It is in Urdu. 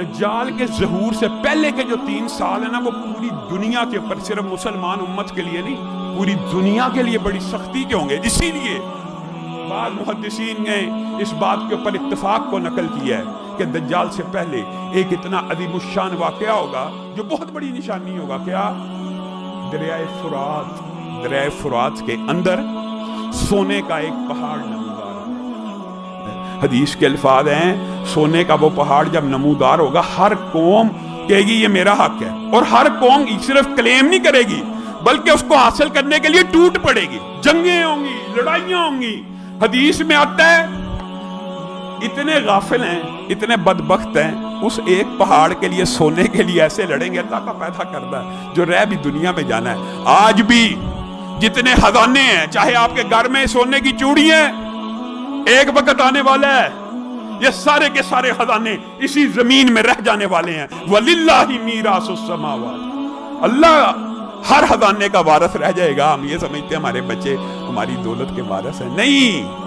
دجال کے ظہور سے پہلے کے جو 3 سال ہیں نا، وہ پوری دنیا کے اوپر، صرف مسلمان امت کے لیے نہیں، پوری دنیا کے لیے بڑی سختی کے ہوں گے۔ اسی لیے بعض محدثین نے اس بات کے اوپر اتفاق کو نقل کیا ہے کہ دجال سے پہلے ایک اتنا عظیم الشان واقعہ ہوگا جو بہت بڑی نشانی ہوگا۔ کیا؟ دریائے فرات کے اندر سونے کا ایک پہاڑ نمودار ہوگا۔ حدیث کے الفاظ ہیں، سونے کا وہ پہاڑ جب نمودار ہوگا، ہر قوم کہے گی یہ میرا حق ہے، اور ہر قوم صرف کلیم نہیں کرے گی بلکہ اس کو حاصل کرنے کے لیے ٹوٹ پڑے گی، جنگیں ہوں گی، لڑائیاں ہوں گی۔ حدیث میں آتا ہے اتنے غافل ہیں، اتنے بدبخت ہیں، اس ایک پہاڑ کے لیے، سونے کے لیے ایسے لڑیں گے۔ اللہ کا پیدا کردہ ہے جو رہ بھی دنیا میں جانا ہے۔ آج بھی جتنے خزانے ہیں، چاہے آپ کے گھر میں سونے کی چوڑی ہیں، ایک وقت آنے والا ہے یہ سارے کے سارے خزانے اسی زمین میں رہ جانے والے ہیں۔ وَلِلَّهِ مِيرَاثُ السَّمَاوَاتِ، اللہ ہر خزانے کا وارث رہ جائے گا۔ ہم یہ سمجھتے ہیں ہمارے بچے ہماری دولت کے وارث ہیں، نہیں۔